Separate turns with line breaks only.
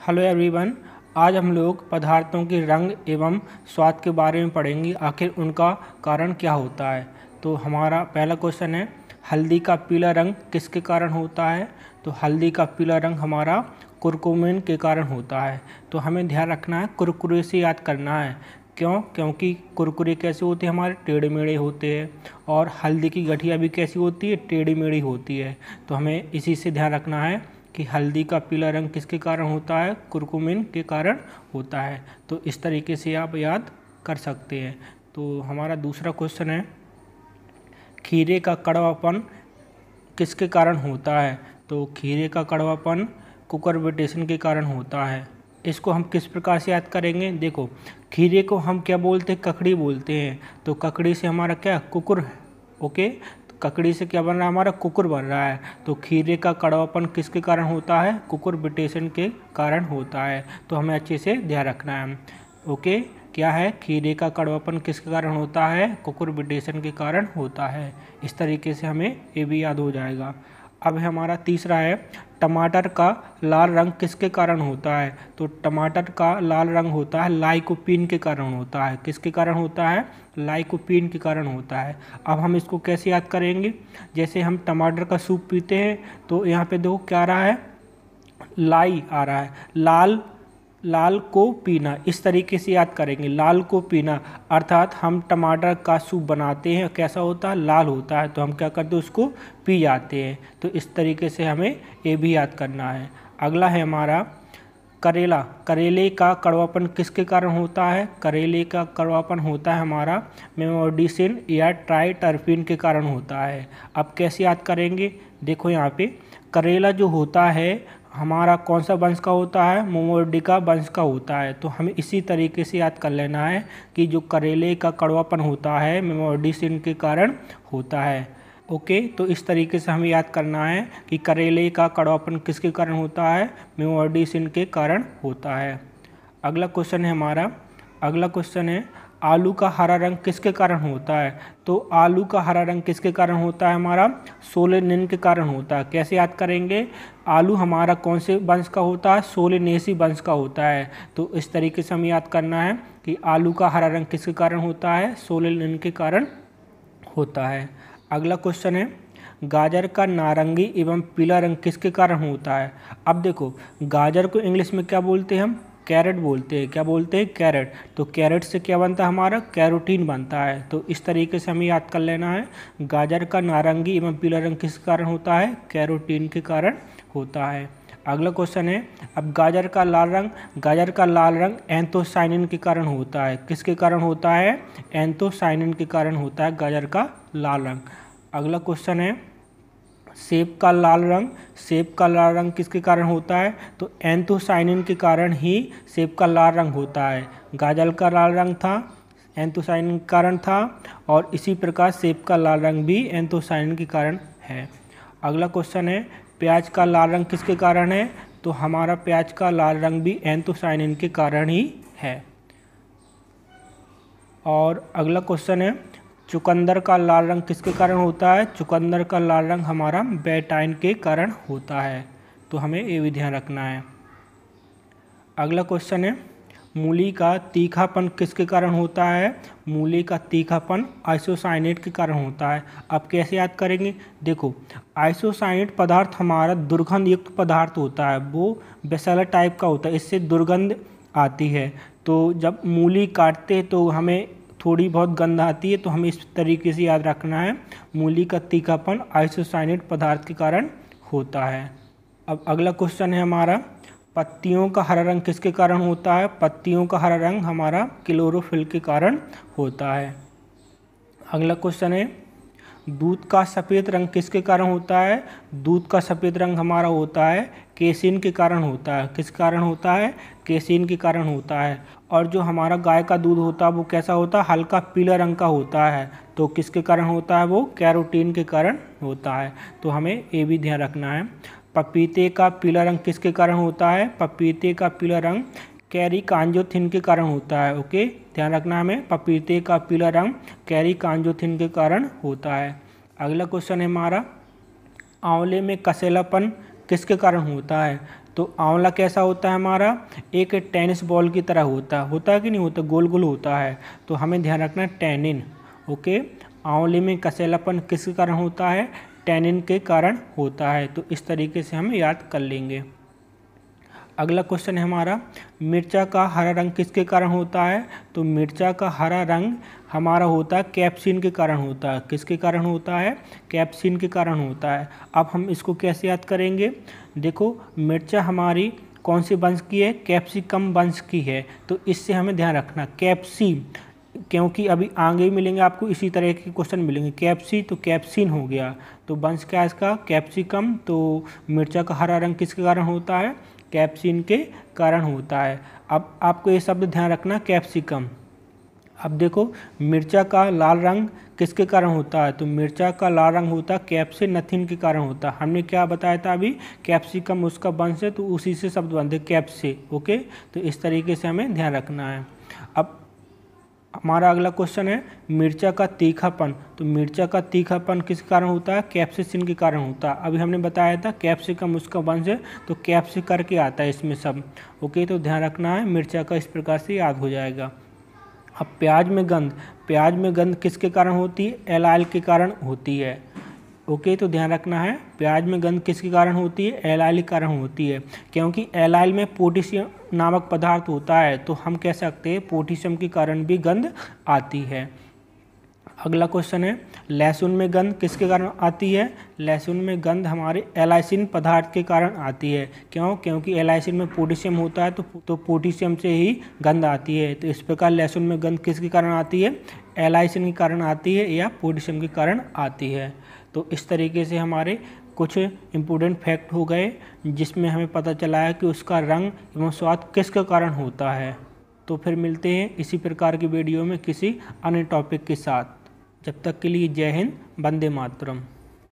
Hello everyone. आज हम लोग पदार्थों के रंग एवं स्वाद के बारे में पढ़ेंगे, आखिर उनका कारण क्या होता है। तो हमारा पहला क्वेश्चन है, हल्दी का पीला रंग किसके कारण होता है। तो हल्दी का पीला रंग हमारा कुरकुमिन के कारण होता है। तो हमें ध्यान रखना है, कुरकुरे से याद करना है। क्योंकि कुरकुरे कैसे होते हैं, हमारे टेढ़े मेढ़े होते हैं, और हल्दी की गठिया भी कैसी होती है, टेढ़ी मेढ़ी होती है। तो हमें इसी से ध्यान रखना है कि हल्दी का पीला रंग किसके कारण होता है, कुरकुमिन के कारण होता है। तो इस तरीके से आप याद कर सकते हैं। तो हमारा दूसरा क्वेश्चन है, खीरे का कड़वापन किसके कारण होता है। तो खीरे का कड़वापन कुकुरबिटेशन के कारण होता है। इसको हम किस प्रकार से याद करेंगे, देखो खीरे को हम क्या बोलते हैं, ककड़ी बोलते हैं। तो ककड़ी से हमारा क्या, कुकुर है। ओके, तो ककड़ी से क्या बन रहा है, हमारा कुकुर बन रहा है। तो खीरे का कड़वापन किसके कारण होता है, कुकुरबिटेशन के कारण होता है। तो हमें अच्छे से ध्यान रखना है। ओके, क्या है, खीरे का कड़वापन किसके कारण होता है, कुकुरबिटेशन के कारण होता है। इस तरीके से हमें ये भी याद हो जाएगा। अब हमारा तीसरा है, टमाटर का लाल रंग किसके कारण होता है। तो टमाटर का लाल रंग होता है लाइकोपीन के कारण होता है। किसके कारण होता है, लाइकोपीन के कारण होता है। अब हम इसको कैसे याद करेंगे, जैसे हम टमाटर का सूप पीते हैं तो यहाँ पे देखो क्या आ रहा है, लाई आ रहा है, लाल लाल को पीना। इस तरीके से याद करेंगे, लाल को पीना, अर्थात हम टमाटर का सूप बनाते हैं, कैसा होता है, लाल होता है, तो हम क्या करते हैं, उसको पी जाते हैं। तो इस तरीके से हमें ये भी याद करना है। अगला है हमारा करेला। करेले का कड़वापन किसके कारण होता है। करेले का कड़वापन होता है हमारा मेमोडिसिन या ट्राइटरपीन के कारण होता है। अब कैसे याद करेंगे, देखो यहाँ पे करेला जो होता है हमारा कौन सा वंश का होता है, मोमोर्डिका वंश का होता है। तो हमें इसी तरीके से याद कर लेना है कि जो करेले का कड़वापन होता है मेमोडिसिन के कारण होता है। ओके, तो इस तरीके से हमें याद करना है कि करेले का कड़वापन किसके कारण होता है, मेमोडिसिन के कारण होता है। अगला क्वेश्चन है हमारा, अगला क्वेश्चन है, आलू का हरा रंग किसके कारण होता है। तो आलू का हरा रंग किसके कारण होता है, हमारा सोलेनिन के कारण होता है। कैसे याद करेंगे, आलू हमारा कौन से वंश का होता है, सोलेनेसी वंश का होता है। तो इस तरीके से हमें याद करना है कि आलू का हरा रंग किसके कारण होता है, सोलेनिन के कारण होता है। अगला क्वेश्चन है, गाजर का नारंगी एवं पीला रंग किसके कारण होता है। अब देखो गाजर को इंग्लिश में क्या बोलते हैं, हम कैरेट बोलते हैं। क्या बोलते हैं, कैरेट। तो कैरेट से क्या बनता है, हमारा कैरोटीन बनता है। तो इस तरीके से हमें याद कर लेना है, गाजर का नारंगी एवं पीला रंग किस कारण होता है, कैरोटीन के कारण होता है। अगला क्वेश्चन है, अब गाजर का लाल रंग, गाजर का लाल रंग एंथोसाइनिन के कारण होता है। किसके कारण होता है, एंथोसाइनिन के कारण होता है गाजर का लाल रंग। अगला क्वेश्चन है, सेब का लाल रंग, सेब का लाल रंग किसके कारण होता है। तो एंथोसाइनिन के कारण ही सेब का लाल रंग होता है। गाजर का लाल रंग था, एंथोसाइनिन के कारण था, और इसी प्रकार सेब का लाल रंग भी एंथोसाइनिन के कारण है। अगला क्वेश्चन है, प्याज का लाल रंग किसके कारण है। तो हमारा प्याज का लाल रंग भी एंथोसाइनिन के कारण ही है। और अगला क्वेश्चन है, चुकंदर का लाल रंग किसके कारण होता है। चुकंदर का लाल रंग हमारा बेटाइन के कारण होता है। तो हमें ये भी ध्यान रखना है। अगला क्वेश्चन है, मूली का तीखापन किसके कारण होता है। मूली का तीखापन आइसोसाइनेट के कारण होता है। अब कैसे याद करेंगे, देखो आइसोसाइनेट पदार्थ हमारा दुर्गंध युक्त पदार्थ होता है, वो बेसेलर टाइप का होता है, इससे दुर्गंध आती है। तो जब मूली काटते हैं तो हमें थोड़ी बहुत गंध आती है। तो हमें इस तरीके से याद रखना है, मूली का तीखापन आइसोसाइनेट पदार्थ के कारण होता है। अब अगला क्वेश्चन है हमारा, पत्तियों का हरा रंग किसके कारण होता है। पत्तियों का हरा रंग हमारा क्लोरोफिल के कारण होता है। अगला क्वेश्चन है, दूध का सफ़ेद रंग किसके कारण होता है। दूध का सफ़ेद रंग हमारा होता है केसिन के कारण होता है। किस कारण होता है, केसिन के कारण होता है। और जो हमारा गाय का दूध होता है वो कैसा होता है, हल्का पीला रंग का होता है। तो किसके कारण होता है, वो कैरोटीन के कारण होता है। तो हमें ये भी ध्यान रखना है। पपीते का पीला रंग किसके कारण होता है। पपीते का पीला रंग कैरिकांजोथिन के कारण होता है। ओके, ध्यान रखना हमें, पपीते का पीला रंग कैरिकांजोथिन के कारण होता है। अगला क्वेश्चन है हमारा, आंवले में कसेलापन किसके कारण होता है। तो आंवला कैसा होता है हमारा, एक टेनिस बॉल की तरह होता है कि नहीं होता, गोल गोल होता है। तो हमें ध्यान रखना है टैनिन। ओके, आंवले में कसेलापन किसके कारण होता है, टैनिन के कारण होता है। तो इस तरीके से हम याद कर लेंगे। अगला क्वेश्चन है हमारा, मिर्चा का हरा रंग किसके कारण होता है। तो मिर्चा का हरा रंग हमारा होता है कैप्सिन के कारण होता है। किसके कारण होता है, कैप्सिन के कारण होता है। अब हम इसको कैसे याद करेंगे, देखो मिर्चा हमारी कौन सी वंश की है, कैप्सिकम वंश की है। तो इससे हमें ध्यान रखना कैप्सी, क्योंकि अभी आगे ही मिलेंगे आपको इसी तरह के क्वेश्चन मिलेंगे। कैप्सी तो कैप्सिन हो गया, तो वंश क्या है इसका, कैप्सिकम। तो मिर्चा का हरा रंग किसके कारण होता है, कैप्सिन के कारण होता है। अब आपको ये शब्द ध्यान रखना कैप्सिकम। अब देखो मिर्चा का लाल रंग किसके कारण होता है, तो मिर्चा का लाल रंग होता है कैप्सिनथिन के कारण होता है। हमने क्या बताया था अभी, कैप्सिकम उसका वंश है, तो उसी से शब्द बनते कैप्से। ओके, तो इस तरीके से हमें ध्यान रखना है। अब हमारा अगला क्वेश्चन है मिर्चा का तीखापन। तो मिर्चा का तीखापन किस कारण होता है, कैप्सिसिन के कारण होता है। अभी हमने बताया था कैप्सिकम उसका वंश है, तो कैप्सि करके आता है इसमें सब। ओके, तो ध्यान रखना है, मिर्चा का इस प्रकार से याद हो जाएगा। अब प्याज में गंध किसके कारण होती है, एलाइल के कारण होती है। ओके, तो ध्यान रखना है, प्याज में गंध किसके कारण होती है, एलाइल के कारण होती है। क्योंकि एलाइल में पोटेशियम नामक पदार्थ होता है, तो हम कह सकते हैं पोटेशियम के कारण भी गंध आती है। अगला क्वेश्चन है लहसुन में गंध किसके कारण आती है। लहसुन में गंध हमारे एलाइसिन पदार्थ के कारण आती है। क्यों, क्योंकि एलाइसिन में पोटेशियम होता है, तो पोटेशियम से ही गंध आती है। तो इस प्रकार लहसुन में गंध किसके कारण आती है, एलाइसिन के कारण आती है या पोटेशियम के कारण आती है। तो इस तरीके से हमारे कुछ इम्पोर्टेंट फैक्ट हो गए, जिसमें हमें पता चला है कि उसका रंग एवं स्वाद किसके कारण होता है। तो फिर मिलते हैं इसी प्रकार की वीडियो में किसी अन्य टॉपिक के साथ। जब तक के लिए जय हिंद, वंदे मातरम।